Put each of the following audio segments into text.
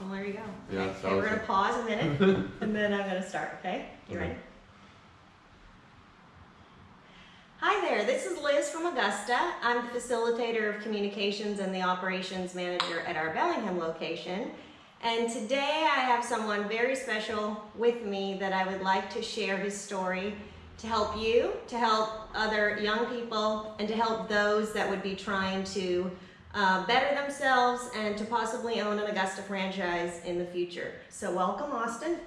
Well, there you go. Yeah, okay, we're going to pause a minute, and then I'm going to start, okay? You ready? Hi there, this is Liz from Augusta. I'm the facilitator of communications and the operations manager at our Bellingham location. And today I have someone very special with me that I would like to share his story to help you, to help other young people, and to help those that would be trying to better themselves and to possibly own an Augusta franchise in the future. So welcome, Austin.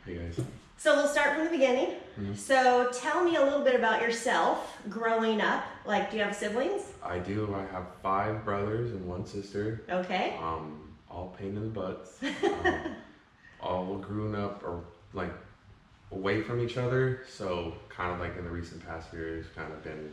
Hey guys. So we'll start from the beginning. Mm-hmm. So tell me a little bit about yourself growing up. Like, do you have siblings? I do. I have 5 brothers and 1 sister. Okay. All pain in the butts. All grown up or like away from each other. So kind of like in the recent past years, kind of been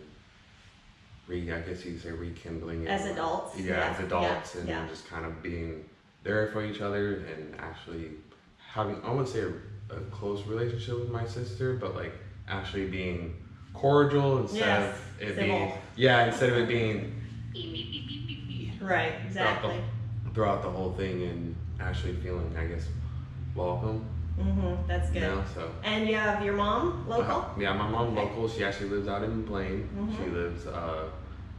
I guess you could say rekindling. As adults. Yeah, as adults, yeah. and just kind of being there for each other and actually having, I wouldn't say a close relationship with my sister, but like actually being cordial instead of it being, instead of it being right, exactly. Throughout the whole thing, and actually feeling, I guess, welcome. That's good. You know, so. And you have your mom local? Yeah, my mom local. She actually lives out in Blaine. She lives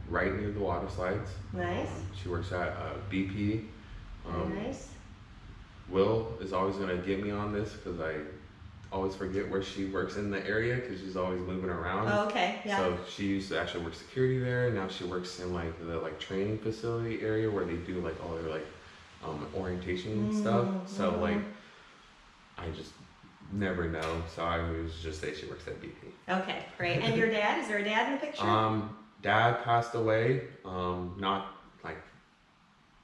right near the water slides. Nice. She works at BP. Nice. Will is always going to get me on this because I always forget where she works in the area because she's always moving around. Oh, okay, yeah. So she used to actually work security there. Now she works in like the training facility area where they do like all their like orientation and stuff. So like I just never know. So I always just say she works at BP. Okay, great. And your dad? Is there a dad in the picture? Dad passed away. Not like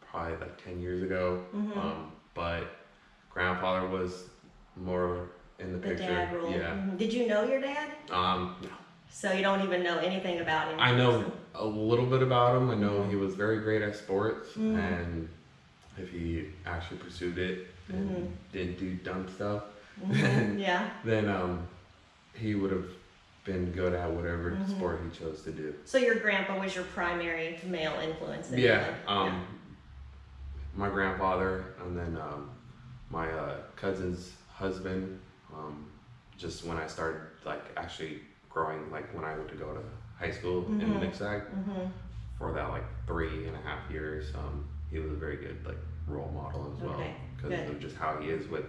probably like 10 years ago. But grandfather was more in the picture. Dad role. Yeah. Did you know your dad? No. So you don't even know anything about him? I know a little bit about him. I know he was very great at sports, and if he actually pursued it and didn't do dumb stuff, then he would have been good at whatever sport he chose to do. So your grandpa was your primary male influence? My grandfather, and then my cousin's husband. Just when I started like actually growing, like when I went to go to high school in Mixag, for that like 3.5 years, he was a very good like role model as well, because of just how he is with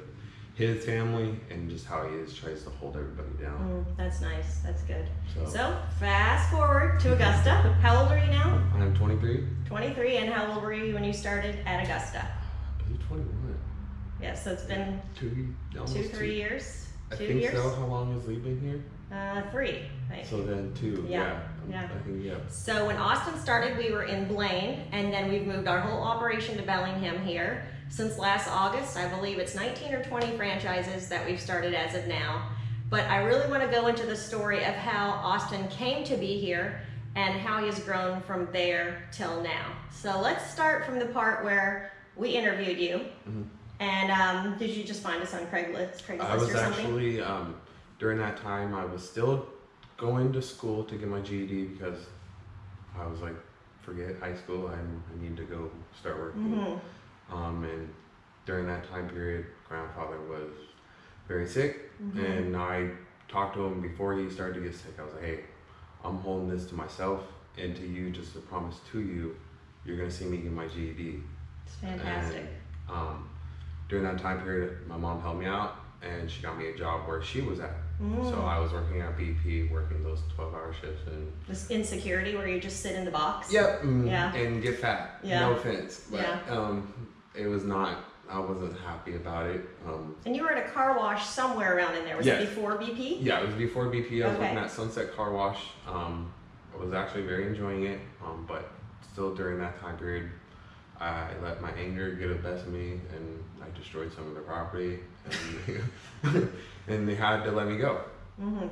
his family and just how he tries to hold everybody down. That's nice. That's good. So fast forward to Augusta. How old are you now? I'm 23. 23, and how old were you when you started at Augusta? I believe 21. Yeah, so it's been 3 years. I think so. How long has Lee been here? 3. Right? So then 2. Yeah. I think So when Austin started, we were in Blaine, and then we've moved our whole operation to Bellingham here. Since last August, I believe it's 19 or 20 franchises that we've started as of now. But I really want to go into the story of how Austin came to be here and how he has grown from there till now. So let's start from the part where we interviewed you. And did you just find us on Craigslist I was or something? actually, during that time, I was still going to school to get my GED because I was like, forget high school, I need to go start working. And during that time period, grandfather was very sick, and I talked to him before he started to get sick. I was like, hey, I'm holding this to myself and to you, just to promise to you, you're gonna see me get my GED. It's fantastic. And, during that time period, my mom helped me out, and she got me a job where she was at. So I was working at BP, working those 12-hour shifts. And this insecurity where you just sit in the box? Yep. And get fat. No offense. But it was not, I wasn't happy about it. And you were at a car wash somewhere around in there. Was it before BP? Yeah, it was before BP. I was working at Sunset Car Wash. I was actually very enjoying it, but still during that time period, I let my anger get the best of me, and I destroyed some of the property, and they had to let me go.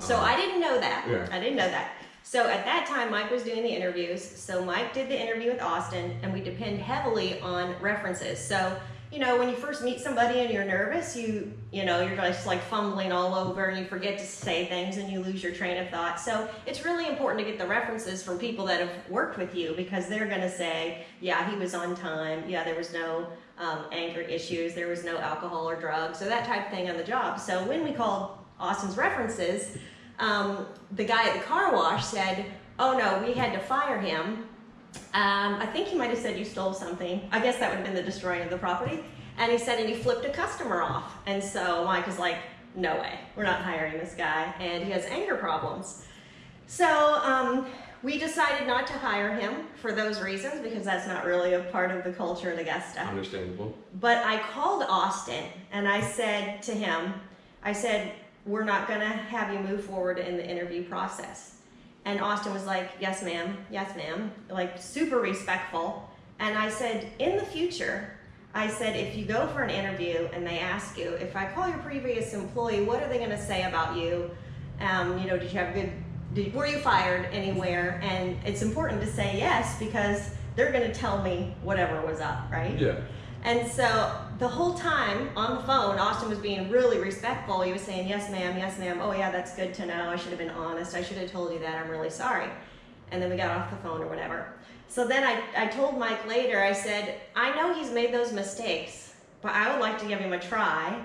So I didn't know that. I didn't know that. So at that time, Mike was doing the interviews. So Mike did the interview with Austin, and we depend heavily on references. So you know, when you first meet somebody and you're nervous, you're just like fumbling all over and you forget to say things and you lose your train of thought. So it's really important to get the references from people that have worked with you, because they're going to say, yeah, he was on time. Yeah, there was no anger issues. There was no alcohol or drugs, so that type of thing on the job. So when we called Austin's references, the guy at the car wash said, oh no, we had to fire him. I think he might have said you stole something. I guess that would have been the destroying of the property. And he said, and he flipped a customer off. And so Mike was like, no way, we're not hiring this guy. And he has anger problems. So we decided not to hire him for those reasons, because that's not really a part of the culture at Augusta. Understandable. But I called Austin and I said to him, we're not gonna have you move forward in the interview process. And Austin was like, yes ma'am, like super respectful. And I said, in the future, I said, if you go for an interview and they ask you, if I call your previous employee, what are they gonna say about you? Did you have were you fired anywhere? And it's important to say yes, because they're gonna tell me whatever was up, right? Yeah. And so the whole time on the phone, Austin was being really respectful. He was saying, yes ma'am, oh yeah, that's good to know. I should have been honest. I should have told you that. I'm really sorry. And then we got off the phone or whatever. So then I told Mike later, I said, I know he's made those mistakes, but I would like to give him a try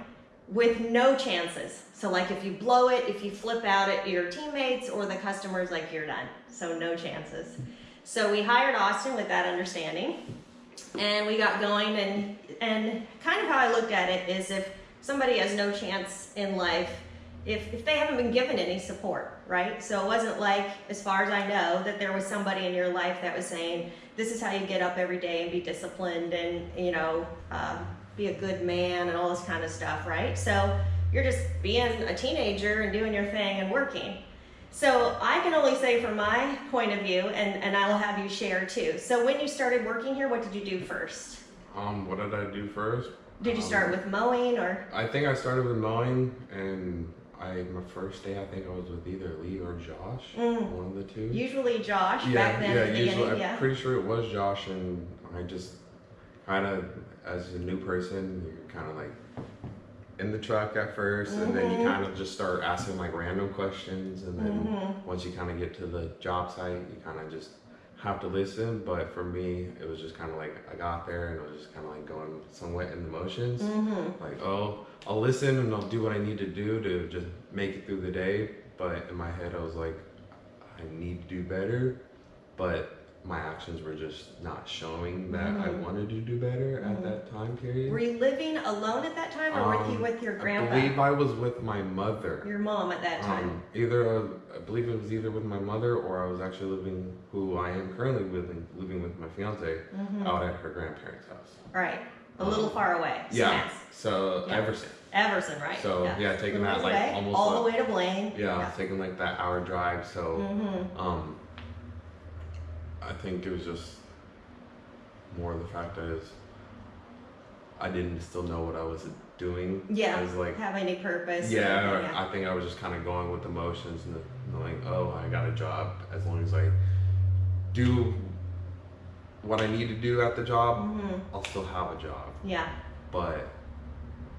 with no chances. So like if you blow it, if you flip out at your teammates or the customers, like you're done. So no chances. So we hired Austin with that understanding. And we got going, and kind of how I looked at it is, if somebody has no chance in life, if they haven't been given any support, right? So it wasn't like, as far as I know, that there was somebody in your life that was saying, this is how you get up every day and be disciplined and, be a good man and all this kind of stuff, right? So you're just being a teenager and doing your thing and working. So I can only say from my point of view, and I'll have you share too. So when you started working here, what did you do first? What did I do first? Did you start with mowing, or? I think I started with mowing, and my first day, I think I was with either Lee or Josh, one of the two. Usually Josh, back then at the beginning, I'm pretty sure it was Josh, and I just kind of, as a new person, you're kind of like in the truck at first, and then you kind of just start asking like random questions, and then once you kind of get to the job site, you kind of just have to listen. But for me, it was just kind of like I got there and it was just kind of like going somewhat in the motions, like, oh, I'll listen and I'll do what I need to do to just make it through the day. But in my head, I was like, I need to do better, but my actions were just not showing that I wanted to do better at that time period. Were you living alone at that time, or were you with your grandpa? I believe I was with my mother. Your mom at that time? I believe it was either with my mother, or I was actually living, who I am currently living with my fiance out at her grandparents' house. Right, a little far away. Yeah, so Everson. Everson, right. So yeah, taking that like almost all the way to Blaine. Yeah, taking like that hour drive. So I think it was just more the fact that I didn't still know what I was doing. Yeah, I was like, have any purpose. Yeah, I think I was just kind of going with emotions and knowing, oh, I got a job. As long as I do what I need to do at the job, I'll still have a job. Yeah. But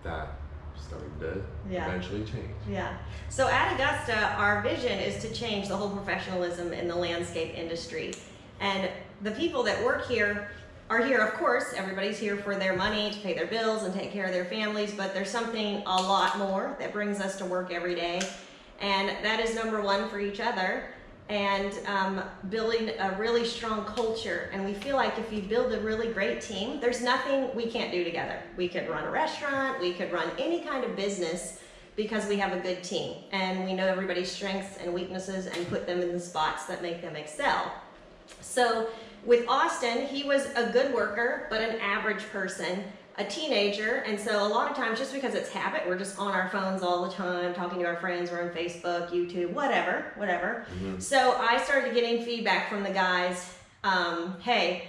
that started to eventually change. Yeah. So at Augusta, our vision is to change the whole professionalism in the landscape industry. And the people that work here are here, of course, everybody's here for their money, to pay their bills and take care of their families, but there's something a lot more that brings us to work every day. And that is number one, for each other, and building a really strong culture. And we feel like if you build a really great team, there's nothing we can't do together. We could run a restaurant, we could run any kind of business, because we have a good team. And we know everybody's strengths and weaknesses and put them in the spots that make them excel. So with Austin, he was a good worker, but an average person, a teenager. And so a lot of times, just because it's habit, we're just on our phones all the time, talking to our friends, we're on Facebook, YouTube, whatever. So I started getting feedback from the guys. Hey,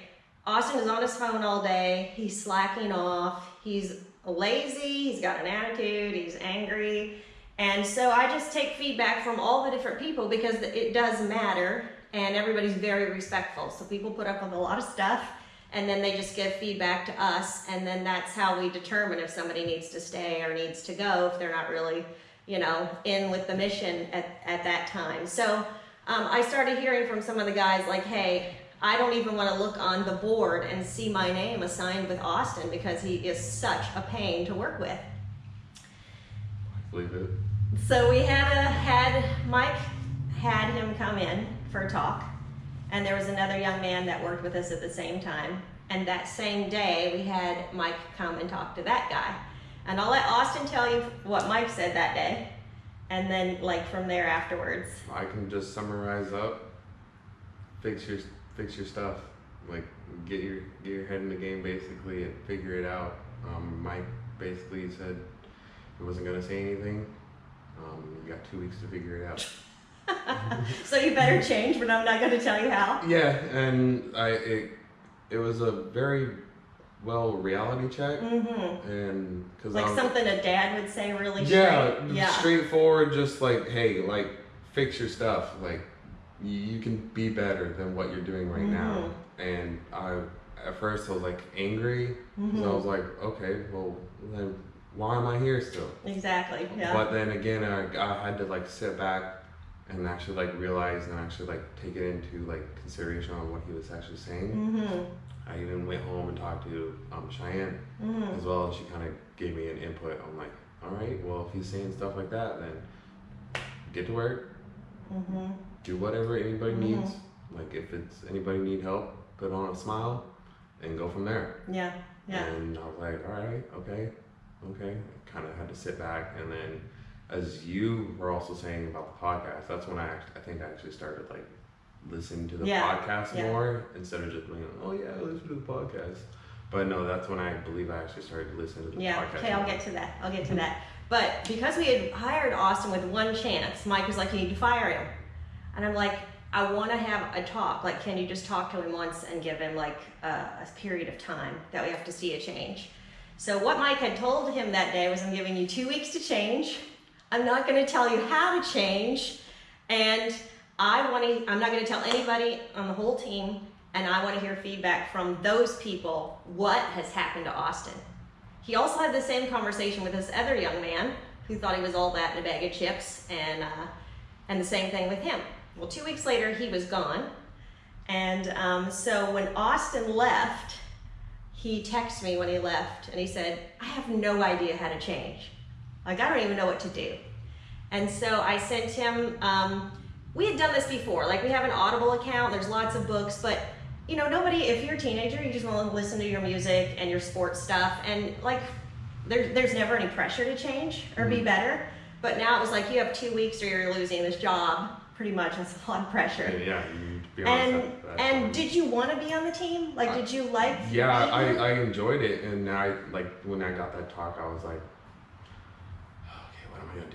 Austin is on his phone all day. He's slacking off. He's lazy. He's got an attitude. He's angry. And so I just take feedback from all the different people, because it does matter. And everybody's very respectful. So people put up with a lot of stuff, and then they just give feedback to us, and then that's how we determine if somebody needs to stay or needs to go if they're not really, in with the mission at that time. So I started hearing from some of the guys like, hey, I don't even want to look on the board and see my name assigned with Austin because he is such a pain to work with. I believe it. So we Mike had him come in for a talk, and there was another young man that worked with us at the same time. And that same day, we had Mike come and talk to that guy. And I'll let Austin tell you what Mike said that day, and then from there afterwards. I can just summarize up. Fix your stuff. Get your head in the game basically and figure it out. Mike basically said he wasn't gonna say anything. You got 2 weeks to figure it out. So you better change, but I'm not going to tell you how. Yeah, and it was a very well reality check, and because something a dad would say, really straight. Straightforward. Just hey, fix your stuff. You can be better than what you're doing right now. And at first I was angry, because I was okay, well then why am I here still? Exactly. Yeah. But then again, I had to sit back and actually realize and actually take it into consideration on what he was actually saying. I even went home and talked to Cheyenne as well, and she kind of gave me an input. I'm all right, well, if he's saying stuff like that, then get to work, do whatever anybody needs. If it's anybody need help, put on a smile and go from there. Yeah. And I was all right, okay. Kind of had to sit back, and then as you were also saying about the podcast, that's when I think I actually started listening to the podcast more, instead of just being listen to the podcast. But no, that's when I believe I actually started listening to the podcast. Okay, I'll get to that. But because we had hired Austin with one chance, Mike was you need to fire him. And I'm I want to have a talk. Can you just talk to him once and give him a period of time that we have to see a change? So what Mike had told him that day was, I'm giving you 2 weeks to change. I'm not going to tell you how to change, and I'm not going to tell anybody on the whole team, and I want to hear feedback from those people. What has happened to Austin? He also had the same conversation with this other young man who thought he was all that in a bag of chips, and the same thing with him. Well, 2 weeks later, he was gone, and so when Austin left, he texted me when he left, and he said, I have no idea how to change. I don't even know what to do. And so I sent him, we had done this before. We have an Audible account, there's lots of books, but nobody, if you're a teenager, you just want to listen to your music and your sports stuff, and there's never any pressure to change or be better. But now it was you have 2 weeks or you're losing this job, pretty much. It's a lot of pressure. Yeah, to be honest. And did you want to be on the team? Did you Yeah, I enjoyed it, and when I got that talk, I was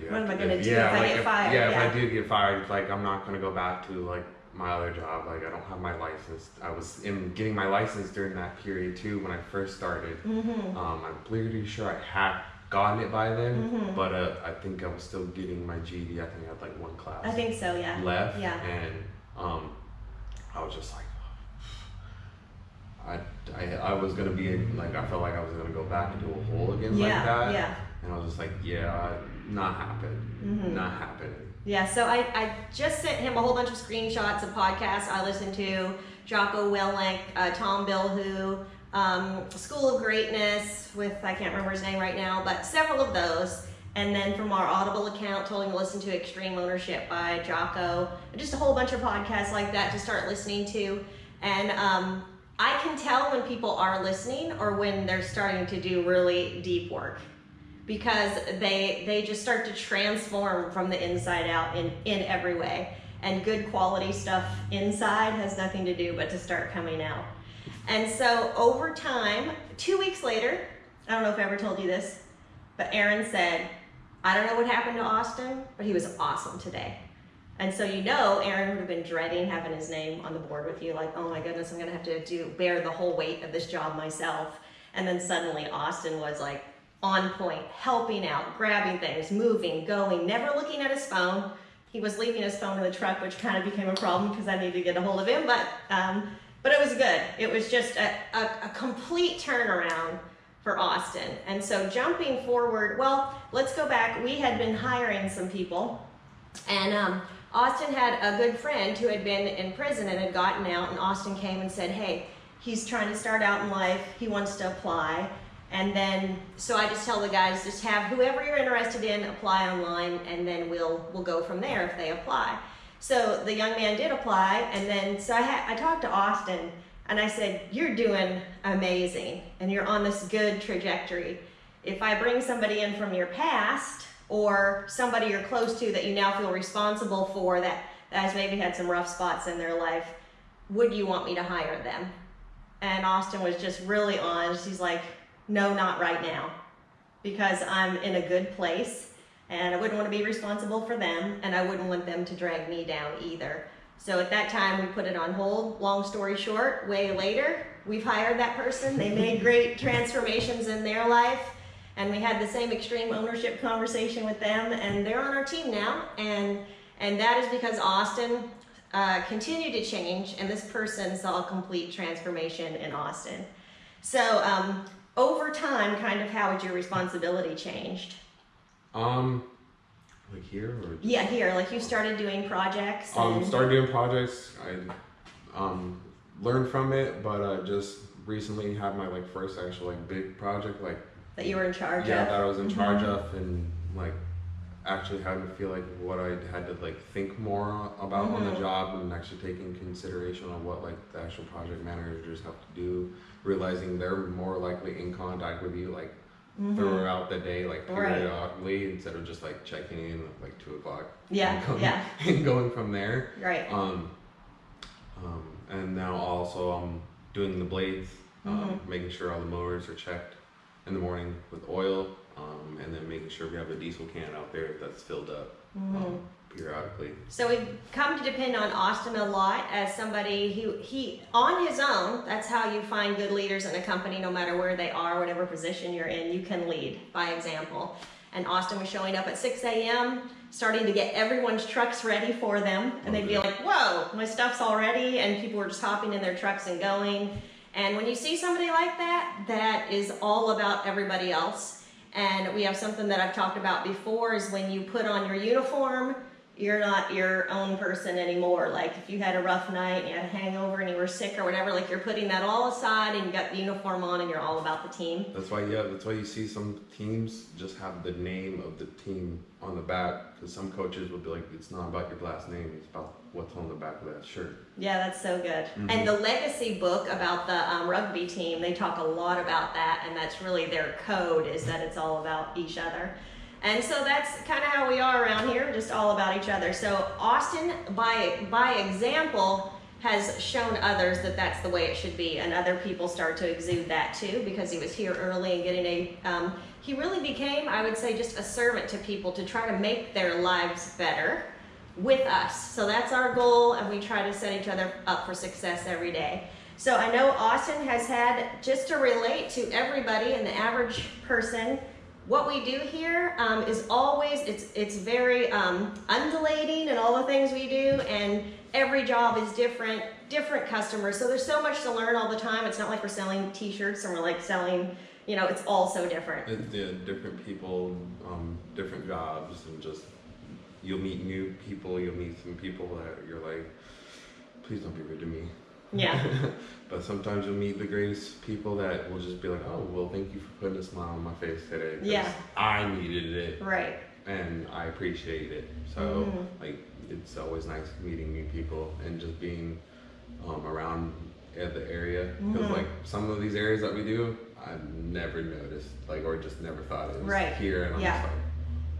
what am I gonna do if I get fired? If I did get fired, I'm not gonna go back to my other job. I don't have my license. I was getting my license during that period too when I first started. I'm pretty sure I had gotten it by then, but I think I was still getting my GED. I think I had one class. I think so, yeah. Left, yeah. And I was just I was gonna be I felt like I was gonna go back into a hole again like that. Yeah. And I was just not happening. Not happening. Yeah, so I just sent him a whole bunch of screenshots of podcasts I listened to. Jocko, Willink, Tom Bilyeu, School of Greatness with, I can't remember his name right now, but several of those. And then from our Audible account, told him to listen to Extreme Ownership by Jocko. And just a whole bunch of podcasts like that to start listening to. And I can tell when people are listening or when they're starting to do really deep work, because they just start to transform from the inside out in every way. And good quality stuff inside has nothing to do but to start coming out. And so over time, 2 weeks later, I don't know if I ever told you this, but Aaron said, I don't know what happened to Austin, but he was awesome today. And so Aaron would have been dreading having his name on the board with you, oh my goodness, I'm gonna have to bear the whole weight of this job myself. And then suddenly Austin was on point, helping out, grabbing things, moving, going, never looking at his phone. He was leaving his phone in the truck, which kind of became a problem because I needed to get a hold of him, but But it was good. It was just a complete turnaround for Austin. And so jumping forward, well, let's go back. We had been hiring some people, and Austin had a good friend who had been in prison and had gotten out, and Austin came and said, hey, he's trying to start out in life. He wants to apply. And then, so I just tell the guys, just have whoever you're interested in apply online, and then we'll go from there if they apply. So the young man did apply, and then so I talked to Austin, and I said, you're doing amazing, and you're on this good trajectory. If I bring somebody in from your past, or somebody you're close to that you now feel responsible for that has maybe had some rough spots in their life, would you want me to hire them? And Austin was just really honest. He's like, no, not right now, because I'm in a good place. And I wouldn't want to be responsible for them, and I wouldn't want them to drag me down either. So at that time, we put it on hold. Long story short, way later, we've hired that person. They made great transformations in their life, and we had the same extreme ownership conversation with them, and they're on our team now. And that is because Austin continued to change, and this person saw a complete transformation in Austin. So over time, kind of how had your responsibility changed? Like here or just... Yeah, here. Like you started doing projects. Started doing projects. I learned from it, but just recently had my like first actual like big project like that you were in charge of. Yeah, that I was in charge of, and like actually had to feel like what I had to like think more about on the job, and actually taking consideration on what like the actual project managers have to do, realizing they're more likely in contact with you like throughout the day, like periodically, instead of just like checking in at like 2 o'clock. And going from there. Right. And now also I'm doing the blades, making sure all the motors are checked in the morning with oil, and then making sure we have a diesel can out there that's filled up periodically. So we've come to depend on Austin a lot as somebody he on his own. That's how you find good leaders in a company, no matter where they are, whatever position you're in, you can lead by example. And Austin was showing up at 6 a.m., starting to get everyone's trucks ready for them, and they'd be like, whoa, my stuff's all ready, and people were just hopping in their trucks and going. And when you see somebody like that, that is all about everybody else. And we have something that I've talked about before, is when you put on your uniform, you're not your own person anymore. Like if you had a rough night and you had a hangover and you were sick or whatever, like you're putting that all aside and you got the uniform on and you're all about the team. That's why you see some teams just have the name of the team on the back, because some coaches will be like, it's not about your last name, it's about what's on the back of that shirt. Yeah, that's so good. And the legacy book about the rugby team, they talk a lot about that, and that's really their code, is that it's all about each other. And so that's kind of how we are around here, just all about each other. So Austin, by example, has shown others that that's the way it should be, and other people start to exude that too, because he was here early and getting he really became, I would say, just a servant to people to try to make their lives better with us. So that's our goal, and we try to set each other up for success every day. So I know Austin has had, just to relate to everybody and the average person, what we do here is always, it's very undulating in all the things we do, and every job is different customers. So there's so much to learn all the time. It's not like we're selling t-shirts and we're like selling, it's all so different. Different people, different jobs, and just, you'll meet new people, you'll meet some people that you're like, please don't be rude to me. Yeah. But sometimes you'll meet the greatest people that will just be like, oh, well, thank you for putting a smile on my face today. Yeah. I needed it. Right. And I appreciate it. So, like, it's always nice meeting new people and just being around the area. Because, like, some of these areas that we do, I've never noticed, like, or just never thought it was here. And I'm just like,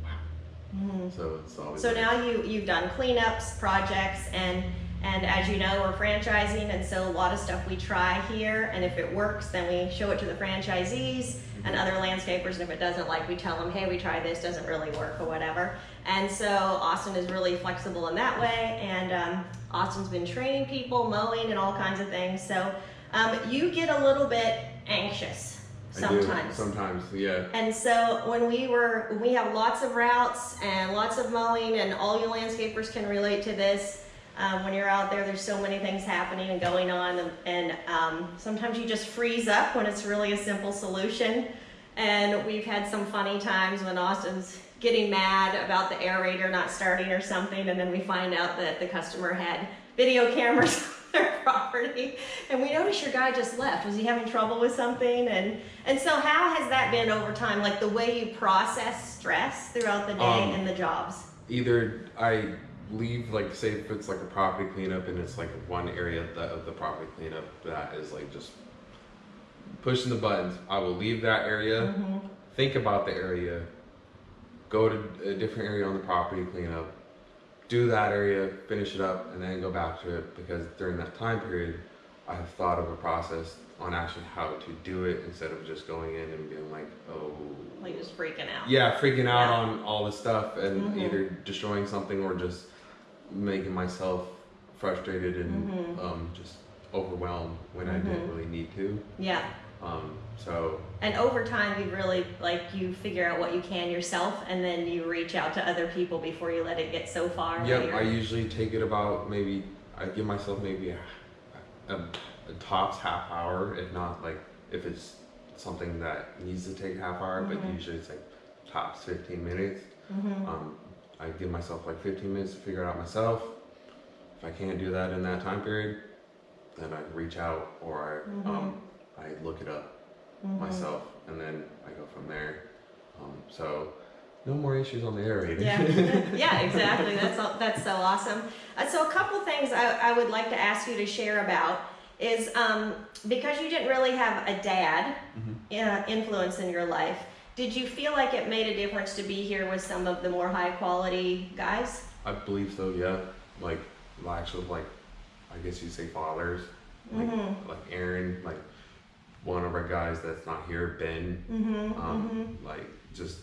wow. So it's always So now you've done cleanups, projects, and as you know, we're franchising, and so a lot of stuff we try here, and if it works, then we show it to the franchisees and other landscapers, and if it doesn't, like, we tell them, hey, we tried this, doesn't really work, or whatever. And so Austin is really flexible in that way, and Austin's been training people, mowing, and all kinds of things. So you get a little bit anxious sometimes. Sometimes, yeah. And so when we have lots of routes and lots of mowing, and all you landscapers can relate to this, When you're out there, there's so many things happening and going on, and sometimes you just freeze up when it's really a simple solution. And we've had some funny times when Austin's getting mad about the aerator not starting or something, and then we find out that the customer had video cameras on their property, and we noticed your guy just left. Was he having trouble with something? And so how has that been over time, like the way you process stress throughout the day and the jobs? Either I leave, like, say if it's like a property cleanup and it's like one area of the property cleanup that is like just pushing the buttons, I will leave that area, think about the area, go to a different area on the property, clean up, do that area, finish it up, and then go back to it, because during that time period, I have thought of a process on actually how to do it instead of just going in and being like, oh. Like just freaking out. Yeah, freaking out on all this stuff and either destroying something or just making myself frustrated and just overwhelmed when I didn't really need to. Yeah. So. And over time, you really, like, you figure out what you can yourself, and then you reach out to other people before you let it get so far. Yep, I usually take it about maybe, I give myself maybe a tops half hour, if not, like, if it's something that needs to take half hour, but usually it's like tops 15 minutes. I give myself like 15 minutes to figure it out myself. If I can't do that in that time period, then I reach out or I look it up myself, and then I go from there. So no more issues on the aerator. Yeah, yeah, exactly. That's so awesome. So a couple things I would like to ask you to share about is because you didn't really have a dad influence in your life, did you feel like it made a difference to be here with some of the more high quality guys? I believe so, yeah. Like actual, like, I guess you'd say fathers, like Aaron, like one of our guys that's not here, Ben, like just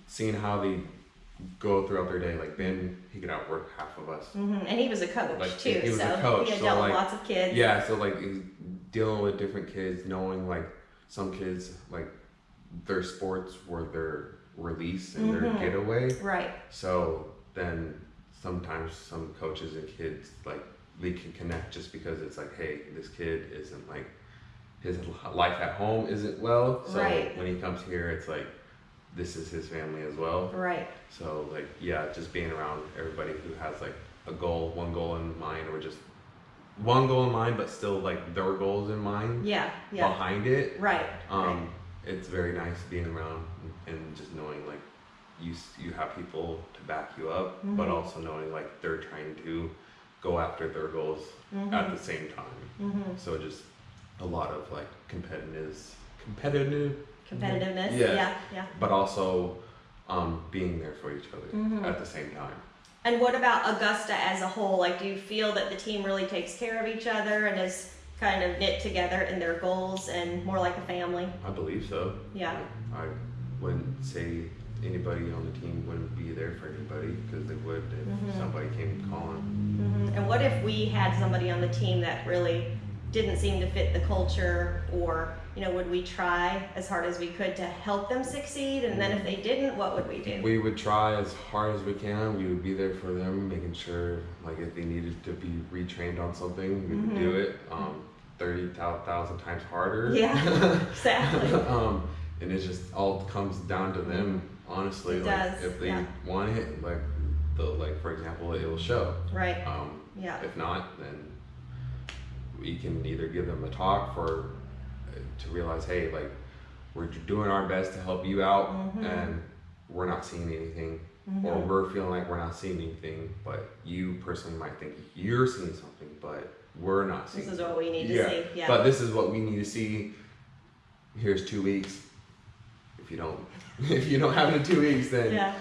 seeing how they go throughout their day. Like Ben, he could outwork half of us. And he was a coach like, too, he was so a coach, he had so dealt like, with lots of kids. Yeah, so like he's dealing with different kids, knowing like some kids, like their sports were their release and their getaway. Right. So then sometimes some coaches and kids, like, they can connect just because it's like, hey, this kid isn't like, his life at home isn't well, so when he comes here, it's like, this is his family as well. Right. So like, yeah, just being around everybody who has like a goal, one goal in mind, or just one goal in mind, but still like their goals in mind. Yeah. Behind it. Right. It's very nice being around and just knowing like you have people to back you up, but also knowing like they're trying to go after their goals at the same time. So just a lot of like competitiveness. Yeah. But also being there for each other at the same time. And what about Augusta as a whole? Like, do you feel that the team really takes care of each other and is kind of knit together in their goals and more like a family? I believe so. Yeah. I wouldn't say anybody on the team wouldn't be there for anybody, because they would if somebody came calling. And what if we had somebody on the team that really didn't seem to fit the culture, or, you know, would we try as hard as we could to help them succeed? And then if they didn't, what would we do? We would try as hard as we can. We would be there for them, making sure, like, if they needed to be retrained on something, we would do it 30,000 times harder. Yeah, exactly. And it just all comes down to them, honestly. It like, does, if they want it, like, for example, it will show. Right. If not, then we can either give them a talk to realize, hey, like, we're doing our best to help you out, and we're not seeing anything, or we're feeling like we're not seeing anything, but you personally might think you're seeing something, but we're not seeing. This is what we need to see. Yeah. But this is what we need to see. Here's 2 weeks. If you don't have it in 2 weeks, then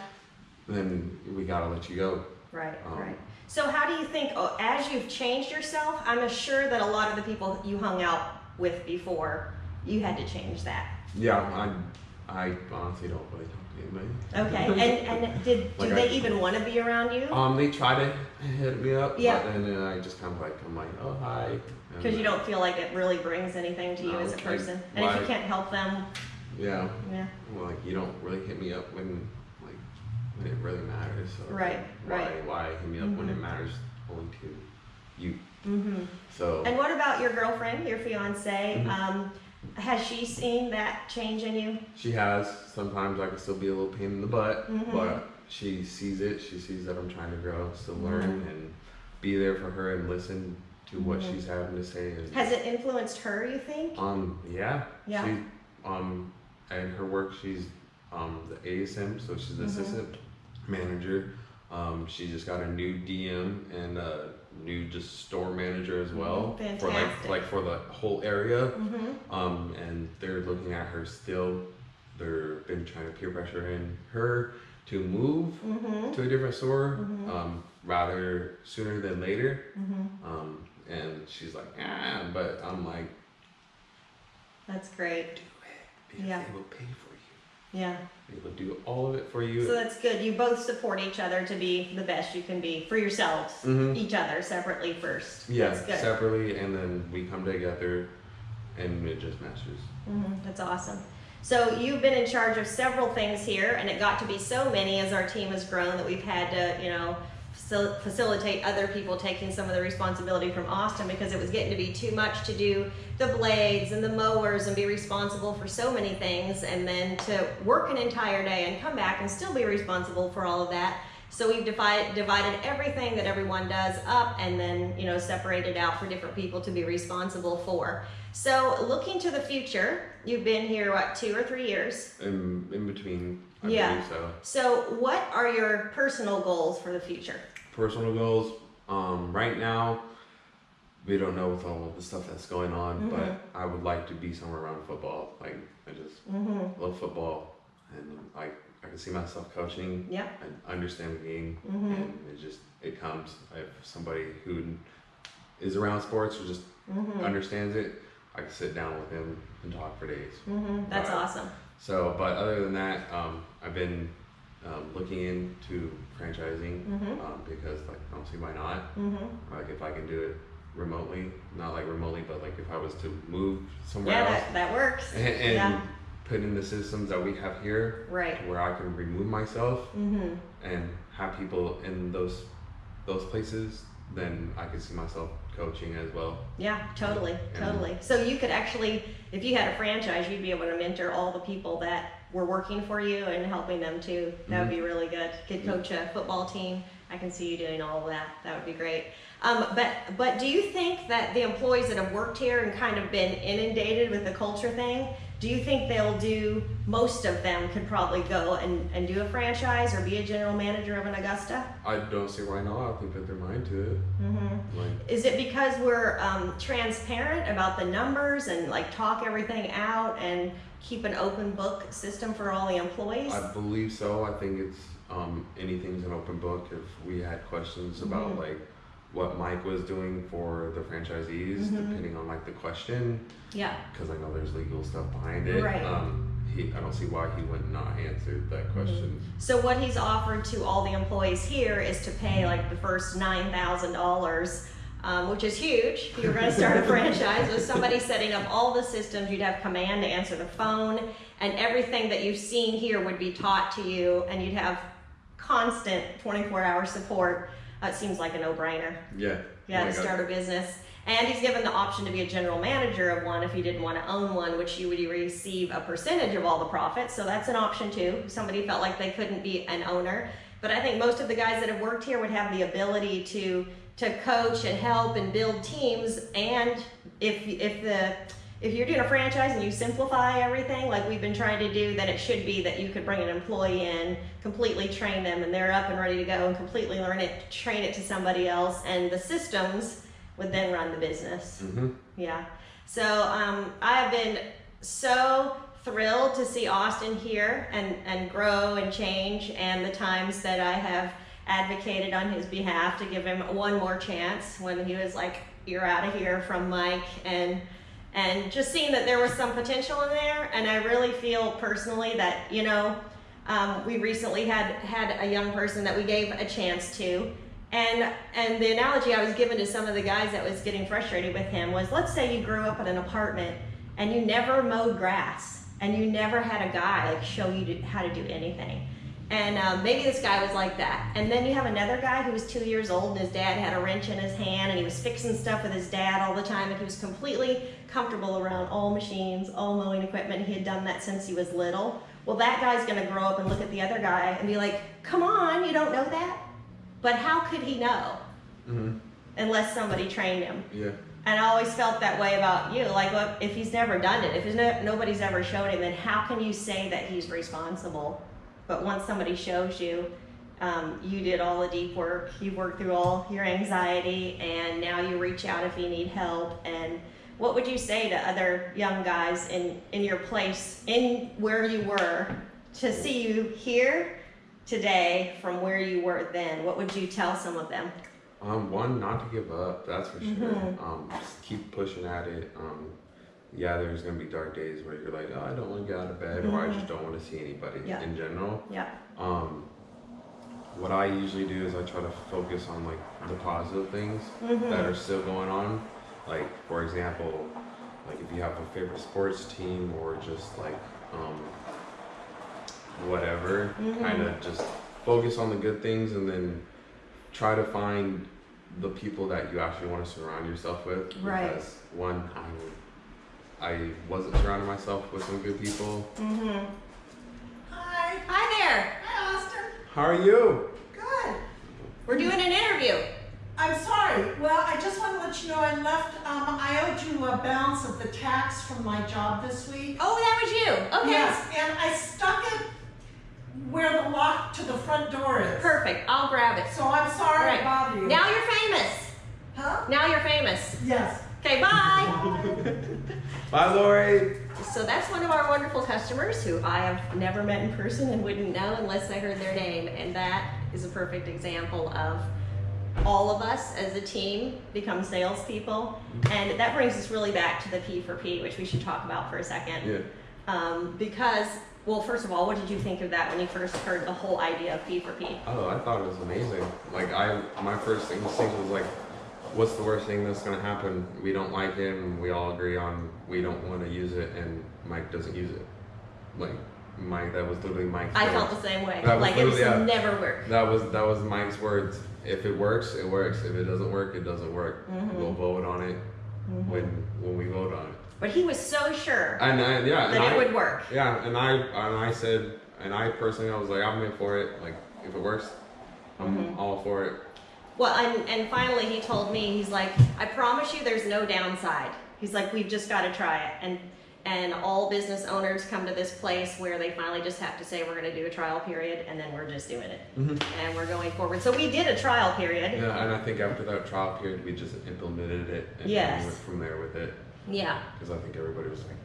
we gotta let you go. Right. Right. So how do you think, as you've changed yourself, I'm sure that a lot of the people you hung out with before, you had to change that. Yeah, I honestly don't really talk to anybody. Okay, and do they even want to be around you? They try to hit me up, Yeah. but then I just kind of like, I'm like, oh, hi. Because you don't feel like it really brings anything to you as a person. And if you can't help them. Yeah. Well, like, you don't really hit me up when it really matters. So Right. Why hit me up when it matters only to you. Mm-hmm. So. And what about your girlfriend, your fiance? Mhm. Has she seen that change in you? She has. Sometimes I can still be a little pain in the butt, Mhm. but she sees it. She sees that I'm trying to grow, still learn, Mhm. and be there for her and listen to what Mhm. she's having to say. And, Has it influenced her, you think? yeah. Yeah. She, and her work, she's the ASM, so she's the Mhm. assistant manager. She just got a new DM and a new just store manager as well. Fantastic. For for the whole area. Mm-hmm. And they're looking at her still. They've been trying to peer pressure in her to move Mm-hmm. to a different store, Mhm. rather sooner than later. Mm-hmm. And she's like, but I'm like, That's great. do it because Yeah. they will pay for you. Yeah. They will do all of it for you. So that's good. You both support each other to be the best you can be for yourselves. Mhm. Each other separately first. Yeah, That's good. separately, and then we come together, and it just meshes. That's awesome. So you've been in charge of several things here, and it got to be so many as our team has grown that we've had to, facilitate other people taking some of the responsibility from Austin because it was getting to be too much to do the blades and the mowers and be responsible for so many things, and then to work an entire day and come back and still be responsible for all of that. So we've divided everything that everyone does up and then, separated out for different people to be responsible for. So looking to the future, you've been here, 2 or 3 years? In between, I Yeah. believe so. So what are your personal goals for the future? Personal goals, right now, we don't know with all of the stuff that's going on, but I would like to be somewhere around football. Like, I just love football, and I can see myself coaching. Yep. I understand the game, and it comes. I have somebody who is around sports or just understands it. I can sit down with him and talk for days. That's awesome. So, but other than that, I've been looking into franchising because, like, I don't see why not. Like, if I can do it remotely, not like remotely, but like if I was to move somewhere else, that works. and put in the systems that we have here, Right. to where I can remove myself and have people in those places, then I could see myself coaching as well. Yeah, totally. So you could actually, if you had a franchise, you'd be able to mentor all the people that were working for you and helping them too. That would be really good. Could coach a football team. I can see you doing all of that. That would be great. But do you think that the employees that have worked here and kind of been inundated with the culture thing, do you think most of them could probably go and do a franchise or be a general manager of an Augusta? I don't see why not. I think that they're mind to it. Is it because we're transparent about the numbers and like talk everything out and keep an open book system for all the employees? I believe so. I think it's anything's an open book. If we had questions about like what Mike was doing for the franchisees, depending on like the question. Yeah. Because I know there's legal stuff behind it. Right. I don't see why he would not answer that question. So what he's offered to all the employees here is to pay like the first $9,000, which is huge. If you were going to start a franchise with somebody setting up all the systems, you'd have command to answer the phone, and everything that you've seen here would be taught to you, and you'd have constant 24-hour support. It seems like a no-brainer. Yeah. Yeah, to start a business. And he's given the option to be a general manager of one if you didn't want to own one, which you would receive a percentage of all the profits. So that's an option too. Somebody felt like they couldn't be an owner. But I think most of the guys that have worked here would have the ability to coach and help and build teams. And if you're doing a franchise and you simplify everything like we've been trying to do, then it should be that you could bring an employee in, completely train them, and they're up and ready to go and completely learn it, train it to somebody else, and the systems would then run the business. Yeah. So I have been so thrilled to see Austin here and grow and change, and the times that I have advocated on his behalf to give him one more chance when he was like, "You're out of here," from Mike, and just seeing that there was some potential in there. And I really feel personally that, we recently had a young person that we gave a chance to. And the analogy I was given to some of the guys that was getting frustrated with him was, let's say you grew up in an apartment and you never mowed grass and you never had a guy like show you how to do anything. And maybe this guy was like that. And then you have another guy who was 2 years old and his dad had a wrench in his hand and he was fixing stuff with his dad all the time and he was completely comfortable around all machines, all mowing equipment. He had done that since he was little. Well, that guy's gonna grow up and look at the other guy and be like, come on, you don't know that? But how could he know? Unless somebody trained him. Yeah. And I always felt that way about you. Like, well, if he's never done it, if nobody's ever showed him, then how can you say that he's responsible? But once somebody shows you, you did all the deep work, you worked through all your anxiety, and now you reach out if you need help. And what would you say to other young guys in your place, in where you were, to see you here today from where you were then? What would you tell some of them? One, not to give up, that's for sure. Just keep pushing at it. Yeah, there's gonna be dark days where you're like, oh, I don't want to get out of bed, or I just don't want to see anybody in general. Yeah. What I usually do is I try to focus on like the positive things that are still going on. Like, for example, like if you have a favorite sports team or just like whatever, kind of just focus on the good things and then try to find the people that you actually want to surround yourself with. Right. Because one, I wasn't surrounding myself with some good people. Hi. Hi there. Hi, Austin. How are you? Good. We're doing an interview. I'm sorry. Well, I just want to let you know I left, I owed you a balance of the tax from my job this week. Oh, that was you. Okay. Yes, and I stuck it where the lock to the front door is. Perfect. I'll grab it. So I'm sorry Right. to bother you. Now you're famous. Huh? Now you're famous. Yes. Okay, bye. Bye, Lori. So that's one of our wonderful customers who I have never met in person and wouldn't know unless I heard their name. And that is a perfect example of all of us as a team become salespeople. And that brings us really back to the P for P, which we should talk about for a second. Yeah. Because, well, first of all, what did you think of that when you first heard the whole idea of P for P? Oh, I thought it was amazing. Like my first instinct was like, what's the worst thing that's gonna happen? We don't like it, and we all agree on we don't want to use it, and Mike doesn't use it. Like that was literally Mike's I words. felt the same way. That was Like it was literally- never work. That was Mike's words. If it works, it works. If it doesn't work, it doesn't work. We'll vote on it when we vote on it. But he was so sure And that it would work. Yeah, and I said, and I personally, I was like, I'm in for it. Like, if it works, I'm all for it. Well, and finally he told me, he's like, I promise you there's no downside. He's like, we've just got to try it. And all business owners come to this place where they finally just have to say, we're going to do a trial period, and then we're just doing it. And we're going forward. So we did a trial period. Yeah, and I think after that trial period, we just implemented it and Yes. went from there with it. Yeah. Because I think everybody was like,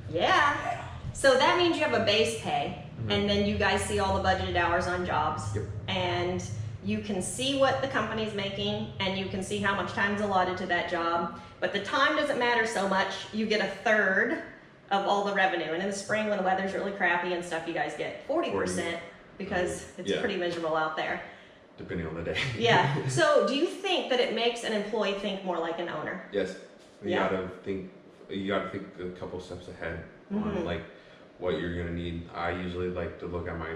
Yeah. So that means you have a base pay, and then you guys see all the budgeted hours on jobs. Yep. And you can see what the company's making, and you can see how much time is allotted to that job. But the time doesn't matter so much. You get a third of all the revenue. And in the spring, when the weather's really crappy and stuff, you guys get 40% because it's Yeah. pretty miserable out there. depending on the day. Yeah. So do you think that it makes an employee think more like an owner? Yes. You Yeah. gotta think a couple steps ahead on like what you're gonna need. I usually like to look at my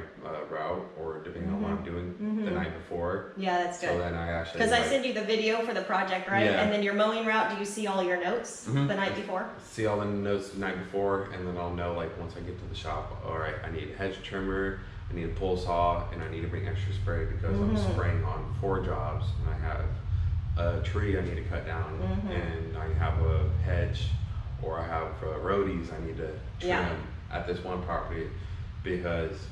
route, or depending on what I'm doing the night before. Yeah, that's So good. then I actually Because I like, send you the video for the project, right? Yeah. And then your mowing route, do you see all your notes the night before? see all the notes the night before, and then I'll know like once I get to the shop, all right, I need a hedge trimmer, I need a pole saw, and I need to bring extra spray because I'm spraying on 4 jobs, and I have a tree I need to cut down, and I have a hedge, or I have roadies I need to trim Yeah. at this one property because,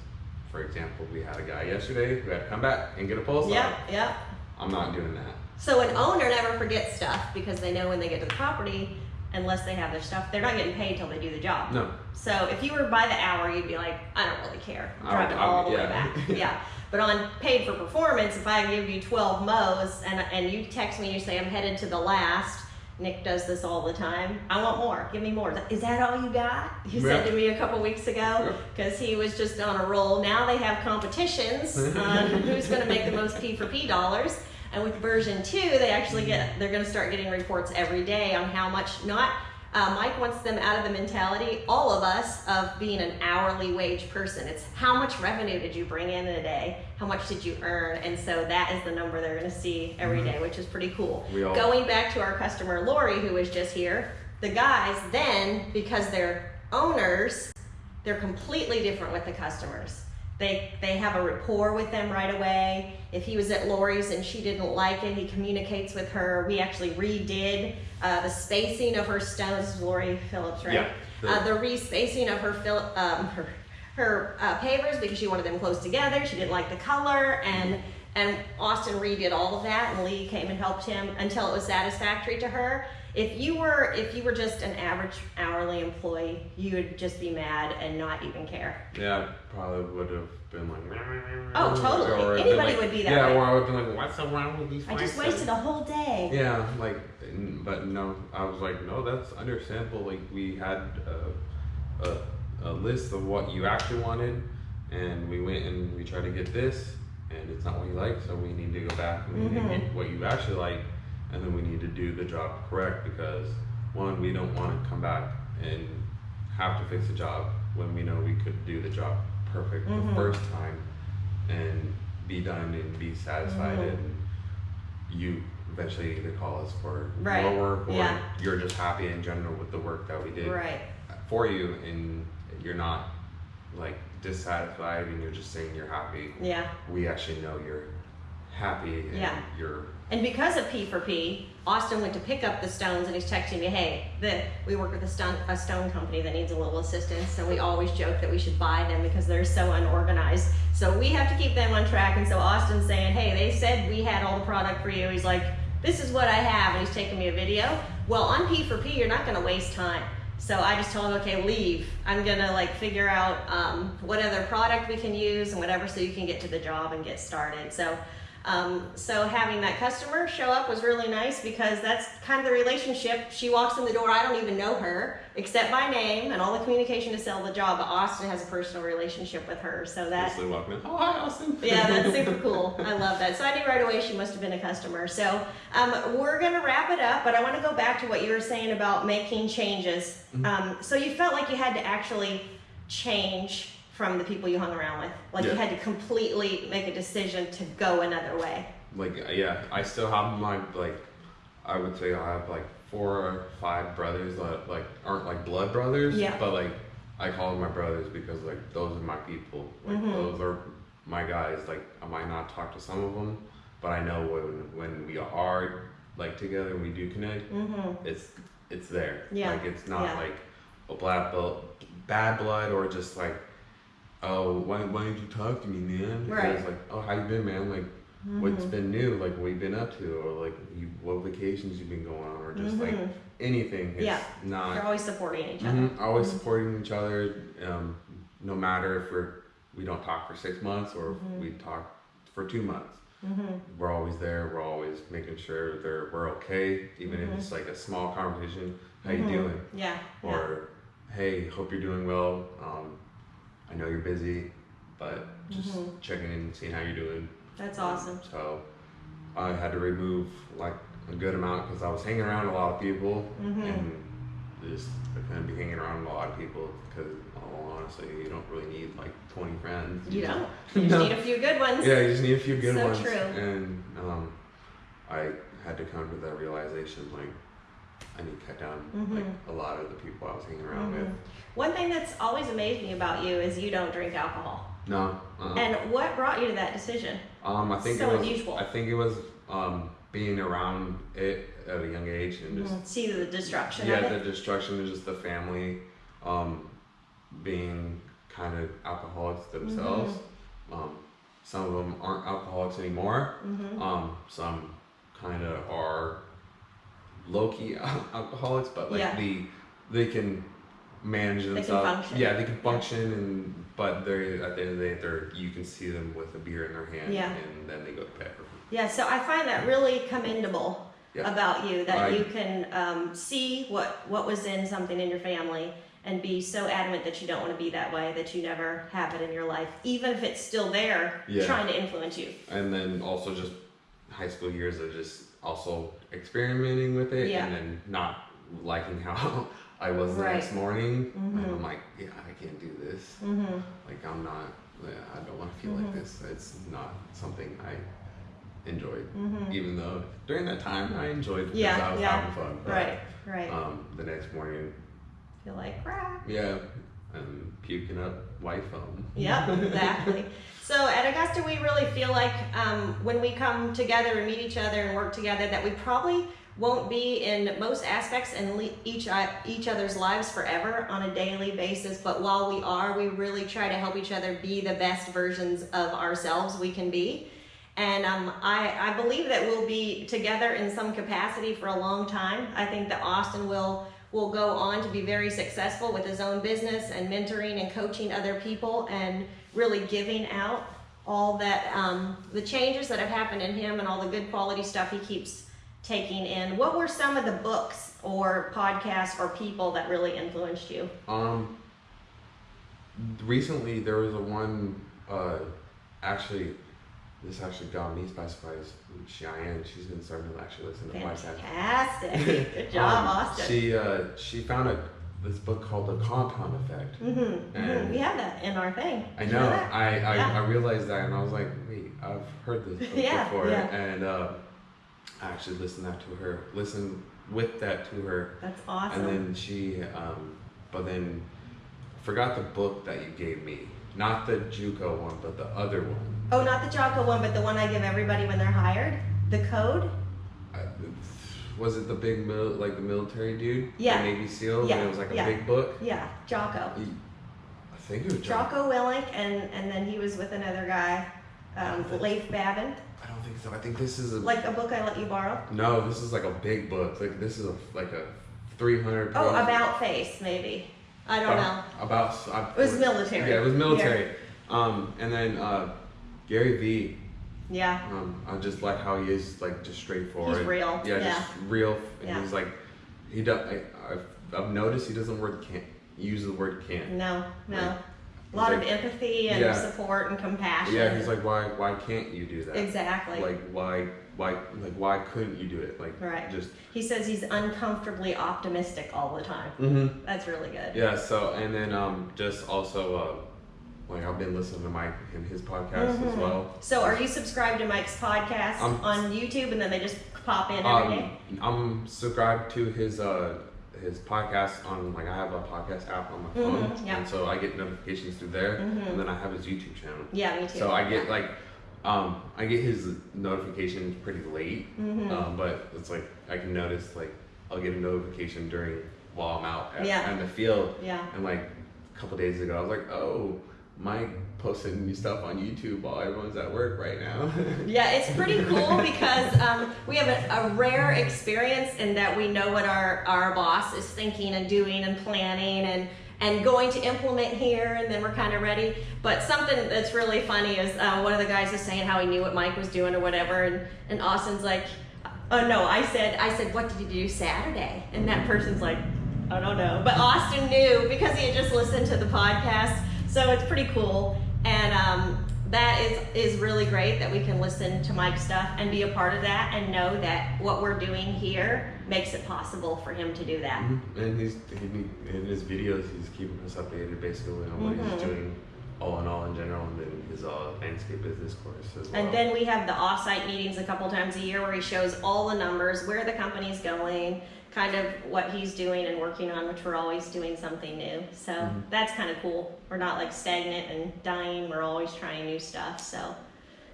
for example, we had a guy yesterday who had to come back and get a pole saw. Yep. I'm not doing that. So an owner never forgets stuff because they know when they get to the property, unless they have their stuff, they're not getting paid till they do the job. No. So if you were by the hour, you'd be like, I don't really care. I'm driving I'm- all the way yeah. back. Yeah. But on paid for performance, if I give you 12 mows and you text me and you say I'm headed to the last, Nick does this all the time. I want more. Give me more. Is that all you got? You said to me a couple weeks ago because he was just on a roll. Now they have competitions on who's going to make the most P for P dollars. And with version 2, they're going to start getting reports every day on how much, not Mike wants them out of the mentality, all of us, of being an hourly wage person. It's how much revenue did you bring in a day? How much did you earn? And so that is the number they're going to see every day, which is pretty cool. Going back to our customer, Lori, who was just here, the guys then, because they're owners, they're completely different with the customers. They have a rapport with them right away. If he was at Lori's and she didn't like it, he communicates with her. We actually redid the spacing of her stones. This is Lori Phillips, right? Yeah. The re-spacing of her pavers because she wanted them close together. She didn't like the color, and Austin redid all of that, and Lee came and helped him until it was satisfactory to her. If you were just an average hourly employee, you would just be mad and not even care. Yeah, probably would have been like. Oh, totally. Anybody would be that way. Yeah, or I would have been like, what's so wrong with these? I just wasted a whole day. Yeah, like, but no, I was like, no, that's understandable. Like, we had a list of what you actually wanted, and we went and we tried to get this, and it's not what you like, so we need to go back and we need to get what you actually like. And then we need to do the job correct because, one, we don't want to come back and have to fix the job when we know we could do the job perfect the first time and be done and be satisfied, and you eventually either call us for more work or you're just happy in general with the work that we did for you, and you're not like dissatisfied and you're just saying you're happy. Yeah. We actually know you're happy and you're. And because of P4P, Austin went to pick up the stones and he's texting me, hey, we work with a stone company that needs a little assistance, and we always joke that we should buy them because they're so unorganized. So we have to keep them on track, and so Austin's saying, hey, they said we had all the product for you. He's like, this is what I have, and he's taking me a video. Well, on P4P, you're not gonna waste time. So I just told him, okay, leave. I'm gonna like figure out what other product we can use and whatever so you can get to the job and get started. So having that customer show up was really nice because that's kind of the relationship. She walks in the door, I don't even know her except by name and all the communication to sell the job, but Austin has a personal relationship with her. So that's walking in. Oh, hi, Austin. Yeah, that's super cool. I love that. So I knew right away she must have been a customer. So we're gonna wrap it up, but I want to go back to what you were saying about making changes. So you felt like you had to actually change from the people you hung around with. Like you had to completely make a decision to go another way. Like, yeah, I still have my, like, I would say I have like 4 or 5 brothers that like aren't like blood brothers, but like I call them my brothers because like those are my people. Like those are my guys. Like I might not talk to some of them, but I know when we are like together and we do connect, it's there. Like it's not like a bad blood or just like, oh, why didn't you talk to me, man? Right. It's like, oh, how you been, man? Like, what's been new? Like, what you been up to? Or like, what vacations you've been going on? Or just like anything. It's not. They're always supporting each other. Always supporting each other. No matter if we don't talk for 6 months or if we talk for 2 months. We're always there. We're always making sure we're okay, even if it's like a small conversation. How you doing? Or, hey, hope you're doing well. I know you're busy, but just checking in and seeing how you're doing. That's awesome. So I had to remove like a good amount because I was hanging around a lot of people, and just I couldn't be hanging around a lot of people because, honestly, you don't really need like 20 friends. You don't. You just need a few good ones. Yeah, you just need a few good ones. So true. And I had to come to that realization, like, I need to cut down like a lot of the people I was hanging around with. One thing that's always amazed me about you is you don't drink alcohol. No. And what brought you to that decision? I think so it was unusual. I think it was being around it at a young age and just see the destruction. Yeah, the destruction and just the family being kind of alcoholics themselves. Some of them aren't alcoholics anymore. Some kind of are low-key alcoholics, but like they can manage themselves. They can function. Yeah, they can function, but they're at the end of the day, you can see them with a beer in their hand, and then they go to bed. Yeah, so I find that really commendable about you, that you can see what was in something in your family and be so adamant that you don't want to be that way, that you never have it in your life, even if it's still there, trying to influence you. And then also just high school years of just also experimenting with it, and then not liking how I was the next morning. Mm-hmm. And I'm like, yeah, I can't do this. Mm-hmm. Like I don't want to feel like this. It's not something I enjoyed. Mm-hmm. Even though during that time I enjoyed because Yeah, I was yeah. having fun. But, Right. the next morning, Feel like crap. yeah, I'm puking up white foam. Yep, exactly. So at Augusta, we really feel like when we come together and meet each other and work together, that we probably won't be in most aspects in each other's lives forever on a daily basis. But while we are, we really try to help each other be the best versions of ourselves we can be. And I believe that we'll be together in some capacity for a long time. I think that Austin will go on to be very successful with his own business and mentoring and coaching other people and really giving out all that, the changes that have happened in him and all the good quality stuff he keeps taking in. What were some of the books or podcasts or people that really influenced you? Recently there was a one, this actually got me by surprise. Cheyenne, she's been starting to actually listen to podcasts. Fantastic. Good job, Austin. She found this book called The Compound Effect. And we have that in our thing. I Did know. you that? I realized that, and I was like, wait, I've heard this book before. Yeah. And I actually listened with that to her. That's awesome. And then she, but then forgot the book that you gave me. Not the Jocko one, but the other one. Oh, not the Jocko one, but the one I give everybody when they're hired? The code? Was it the big the military dude? Yeah. The Navy SEAL? Yeah. And it was like a big book? Yeah, Jocko. I think it was Jocko Willink, and then he was with another guy, Leif Babin. I don't think so. I think this is Like a book I let you borrow? No, this is like a big book. Like this is like a 300 Oh, page. about face, maybe. I don't know. It was military. Yeah, it was military. And then Gary Vee. Yeah. I just like how he is like just straightforward. He's real. Yeah, just real. And Yeah. he's like, I've noticed he doesn't use the word can't. No. Like, A lot of empathy and support and compassion. Yeah, he's like, why can't you do that? Exactly. Like why couldn't you do it? Like Right. just. He says he's uncomfortably optimistic all the time. Mm-hmm. That's really good. Yeah. So and then just also like I've been listening to Mike and his podcast as well. So are you subscribed to Mike's podcast on YouTube and then they just pop in every day? I'm subscribed to his podcast on I have a podcast app on my phone, yeah. and so I get notifications through there, and then I have his YouTube channel. Yeah, me too. So I get I get his notifications pretty late, but it's like I can notice I'll get a notification while I'm out in the field. Yeah. And like a couple days ago, I was like, oh, Mike posted new stuff on YouTube while everyone's at work right now. Yeah, it's pretty cool because we have a rare experience in that we know what our boss is thinking and doing and planning and going to implement here, and then we're kind of ready. But something that's really funny is one of the guys was saying how he knew what Mike was doing or whatever, and Austin's like, oh no, I said, what did you do Saturday? And that person's like, I don't know. But Austin knew because he had just listened to the podcast, so it's pretty cool. And that is really great that we can listen to Mike's stuff and be a part of that and know that what we're doing here makes it possible for him to do that. Mm-hmm. And in his videos, he's keeping us updated basically on what he's doing all in general, and then his landscape business course as well. And then we have the off-site meetings a couple times a year where he shows all the numbers, where the company's going, kind of what he's doing and working on, which we're always doing something new. So that's kind of cool. We're not like stagnant and dying. We're always trying new stuff. So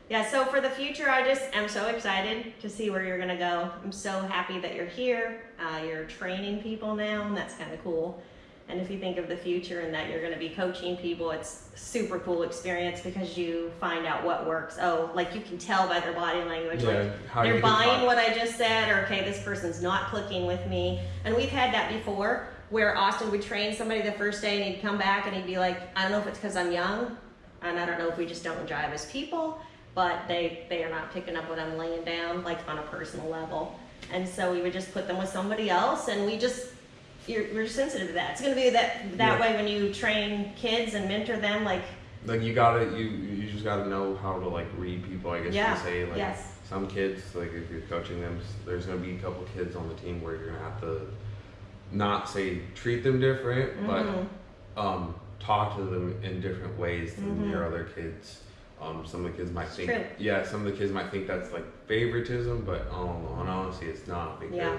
yeah, so for the future, I just am so excited to see where you're going to go. I'm so happy that you're here. You're training people now, and that's kind of cool. And if you think of the future and that you're going to be coaching people, it's a super cool experience because you find out what works. Oh, like you can tell by their body language, like they're buying what I just said, or okay, this person's not clicking with me. And we've had that before where Austin would train somebody the first day and he'd come back and he'd be like, I don't know if it's because I'm young, and I don't know if we just don't jive as people, but they are not picking up what I'm laying down, like on a personal level. And so we would just put them with somebody else, and we're sensitive to that. It's going to be that way when you train kids and mentor them, like you just gotta know how to read people, I guess you could say. Some kids, if you're coaching them, there's gonna be a couple kids on the team where you're gonna have to not say treat them different, Mhm. but talk to them in different ways than Mhm. your other kids. Some of the kids might think, true. yeah, some of the kids might think that's like favoritism, but on honesty, it's not, because Yeah.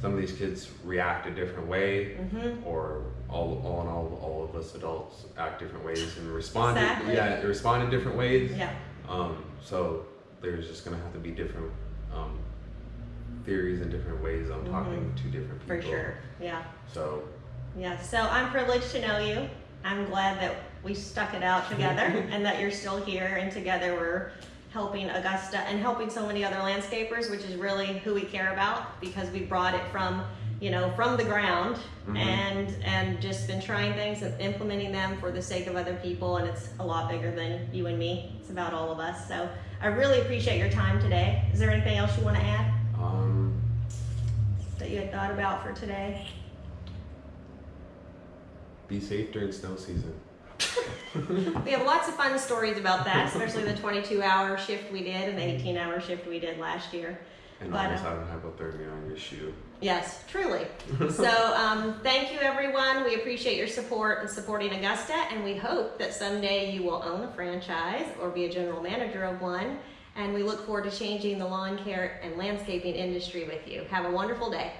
some of these kids react a different way, Mhm. or all of us adults act different ways and respond. Exactly. Respond in different ways. Yeah. So there's just gonna have to be different theories and different ways on talking to different people. For sure. Yeah. So Yeah. So I'm privileged to know you. I'm glad that we stuck it out together and that you're still here, and together we're helping Augusta and helping so many other landscapers, which is really who we care about, because we brought it from, from the ground and just been trying things and implementing them for the sake of other people. And it's a lot bigger than you and me. It's about all of us. So I really appreciate your time today. Is there anything else you want to add that you had thought about for today? be safe during snow season. We have lots of fun stories about that, especially the 22-hour shift we did and the 18-hour shift we did last year. And But, almost having hypothermia on your shoe. Yes, truly. So thank you, everyone. We appreciate your support and supporting Augusta, and we hope that someday you will own a franchise or be a general manager of one. And we look forward to changing the lawn care and landscaping industry with you. Have a wonderful day.